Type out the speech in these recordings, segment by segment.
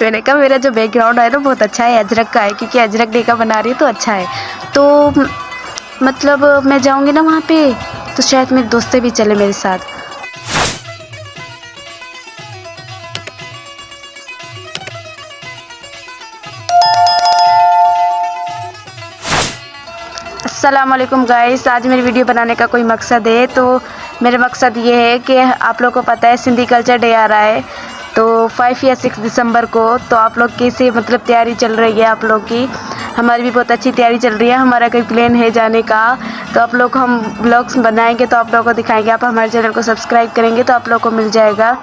मैंने कहा मेरा जो बैकग्राउंड है ना बहुत अच्छा है, अजरक का है, क्योंकि अजरक डे का बना रही है तो अच्छा है। तो मतलब मैं जाऊँगी ना वहाँ पे तो शायद मेरे दोस्तें भी चले मेरे साथ। अस्सलाम वालेकुम गाइस, आज मेरी वीडियो बनाने का कोई मकसद है। तो मेरा मकसद ये है कि आप लोगों को पता है सिंधी कल्चर डे आ रहा है तो 5 या 6 दिसंबर को। तो आप लोग कैसे मतलब तैयारी चल रही है आप लोग की? हमारी भी बहुत अच्छी तैयारी चल रही है। हमारा कोई प्लान है जाने का, तो आप लोग हम ब्लॉग्स बनाएंगे तो आप लोगों को दिखाएंगे। आप हमारे चैनल को सब्सक्राइब करेंगे तो आप लोग को मिल जाएगा।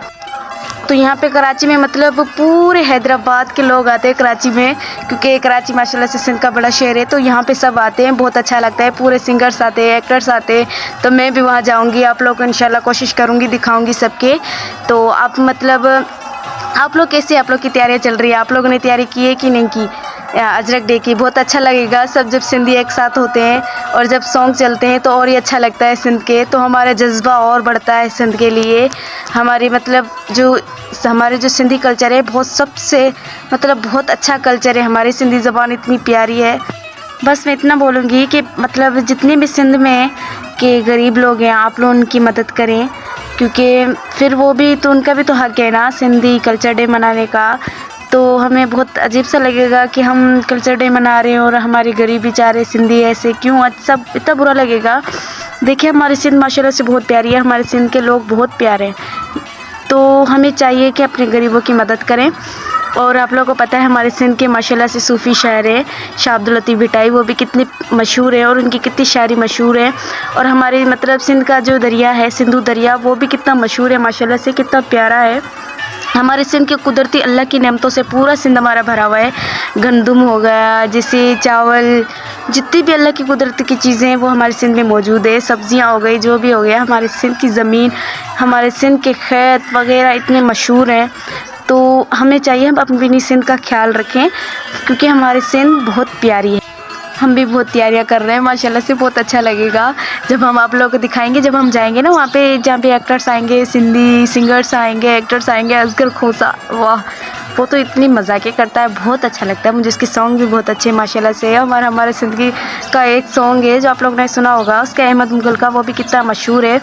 तो यहाँ पे कराची में मतलब पूरे हैदराबाद के लोग आते हैं कराची में, क्योंकि कराची माशाल्लाह से सिंध का बड़ा शहर है। तो यहाँ पे सब आते हैं, बहुत अच्छा लगता है। पूरे सिंगर्स आते हैं, एक्टर्स आते हैं। तो मैं भी वहाँ जाऊँगी, आप लोग को इंशाल्लाह कोशिश करूँगी दिखाऊँगी सबके। तो आप मतलब आप लोग कैसे, आप लोग की तैयारियाँ चल रही है? आप लोगों ने तैयारी की है कि नहीं की अजरक डे की? बहुत अच्छा लगेगा सब जब सिंधी एक साथ होते हैं और जब सॉन्ग चलते हैं तो और ही अच्छा लगता है सिंध के। तो हमारा जज्बा और बढ़ता है सिंध के लिए। हमारी मतलब हमारे जो सिंधी कल्चर है बहुत सबसे मतलब बहुत अच्छा कल्चर है। हमारी सिंधी ज़बान इतनी प्यारी है। बस मैं इतना बोलूँगी कि मतलब जितने भी सिंध में के गरीब लोग हैं आप लोग उनकी मदद करें, क्योंकि फिर वो भी तो उनका भी तो हक़ है ना सिंधी कल्चर डे मनाने का। तो हमें बहुत अजीब सा लगेगा कि हम कल्चर डे मना रहे हैं और हमारे गरीब बेचारे सिंधी ऐसे क्यों, सब इतना बुरा लगेगा। देखिए हमारी सिंध माशाल्लाह से बहुत प्यारी है, हमारे सिंध के लोग बहुत प्यारे हैं। तो हमें चाहिए कि अपने गरीबों की मदद करें। और आप लोगों को पता है हमारे सिंध के माशाल्लाह से सूफ़ी शायर है शाह अब्दुल लतीफ़ भिटाई, वो भी कितने मशहूर है और उनकी कितनी शायरी मशहूर है। और हमारे मतलब सिंध का जो दरिया है सिंधु दरिया, वो भी कितना मशहूर है माशाल्लाह से, कितना प्यारा है। हमारे सिंध के कुदरती अल्लाह की नेमतों से पूरा सिंध हमारा भरा हुआ है। गंदम हो गया, जैसे चावल, जितनी भी अल्लाह की कुदरत की चीज़ें हैं वो हमारे सिंध में मौजूद है। सब्ज़ियाँ हो गई, जो भी हो गया, हमारे सिंध की ज़मीन, हमारे सिंध के खेत वगैरह इतने मशहूर हैं। तो हमें चाहिए हम अपनी सिंध का ख्याल रखें, क्योंकि हमारी सिंध बहुत प्यारी है। हम भी बहुत तैयारियां कर रहे हैं माशाल्लाह से। बहुत अच्छा लगेगा जब हम आप लोगों को दिखाएंगे, जब हम जाएंगे ना वहाँ पे जहाँ पे एक्टर्स आएंगे, सिंधी सिंगर्स आएंगे, एक्टर्स आएंगे। असगर खोसा, वाह, वो तो इतनी मजाकिया करता है, बहुत अच्छा लगता है मुझे। उसके सॉन्ग भी बहुत अच्छे माशाल्लाह से। हमारे सिंधी का एक सॉन्ग है जो आप लोगों ने सुना होगा, उसका अहमद मुगल का, वो भी कितना मशहूर है।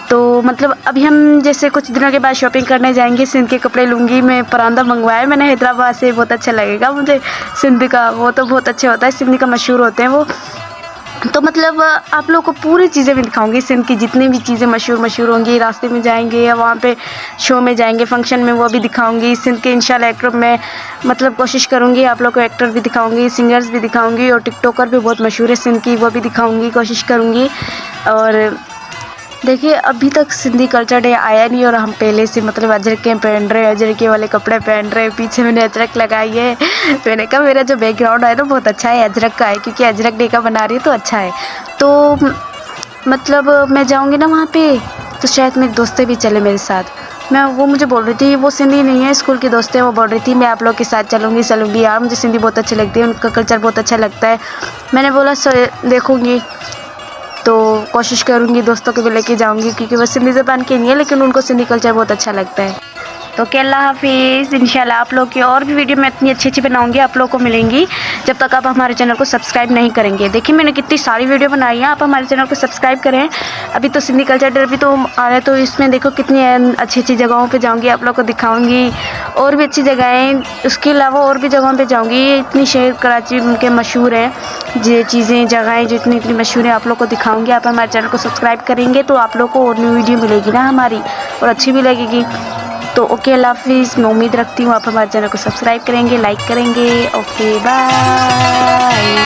तो मतलब अभी हम जैसे कुछ दिनों के बाद शॉपिंग करने जाएंगे, सिंध के कपड़े लूँगी मैं। परांदा मंगवाया मैंने हैदराबाद से, बहुत अच्छा लगेगा मुझे सिंध का। वो तो बहुत अच्छा होता है, सिंध का मशहूर होते हैं वो। तो मतलब आप लोग को पूरी चीज़ें मैं दिखाऊंगी सिंध की, जितनी भी चीज़ें मशहूर होंगी। रास्ते में जाएंगे या वहाँ पे शो में जाएंगे, फंक्शन में, वो भी दिखाऊंगी। सिंध के इंशाल्लाह एक्टर में मतलब कोशिश करूँगी आप लोग को एक्टर भी दिखाऊंगी, सिंगर्स भी दिखाऊंगी, और टिकटॉकर भी बहुत मशहूर है सिंध की, वो भी दिखाऊंगी, कोशिश करूँगी। और देखिए अभी तक सिंधी कल्चर डे आया नहीं और हम पहले से मतलब अजरके पहन रहे हैं, अजरके वाले कपड़े पहन रहे हैं। पीछे मैंने अजरक लगाई है। मैंने कहा मेरा जो बैकग्राउंड है ना बहुत अच्छा है, अजरक का है, क्योंकि अजरक डे का बना रही है तो अच्छा है। तो मतलब मैं जाऊँगी ना वहाँ पे तो शायद मेरे दोस्तें भी चले मेरे साथ। वो मुझे बोल रही थी, वो सिंधी नहीं है, स्कूल की दोस्त है, वो बोल रही थी मैं आप लोग के साथ चलूँगी यार, मुझे सिंधी बहुत अच्छी लगती है, उनका कल्चर बहुत अच्छा लगता है। मैंने बोला देखूँगी, तो कोशिश करूँगी दोस्तों को भी लेके जाऊँगी, क्योंकि वो सिंधी ज़बान के नहीं है लेकिन उनको सिंधी कल्चर बहुत अच्छा लगता है। तो अल्लाह हाफिज़। इंशाल्लाह आप लोग की और भी वीडियो मैं इतनी अच्छी बनाऊंगी, आप लोग को मिलेंगी, जब तक आप हमारे चैनल को सब्सक्राइब नहीं करेंगे। देखिए मैंने कितनी सारी वीडियो बनाई है, आप हमारे चैनल को सब्सक्राइब करें। अभी तो सिंधी कल्चर डे भी तो आ रहा है, तो इसमें देखो कितनी अच्छी जगहों पर जाऊँगी, आप लोग को दिखाऊँगी और भी अच्छी जगहें। उसके अलावा और भी जगहों पर जाऊँगी। इतनी शहर कराची के मशहूर है, ये चीज़ें जगहें जो इतनी मशहूर है, आप लोग को दिखाऊँगी। आप हमारे चैनल को सब्सक्राइब करेंगे तो आप लोग को और न्यू वीडियो मिलेगी ना हमारी, और अच्छी भी लगेगी। तो ओके अल्लाह हाफिज़। मैं उम्मीद रखती हूँ आप हमारे चैनल को सब्सक्राइब करेंगे, लाइक करेंगे। Okay bye.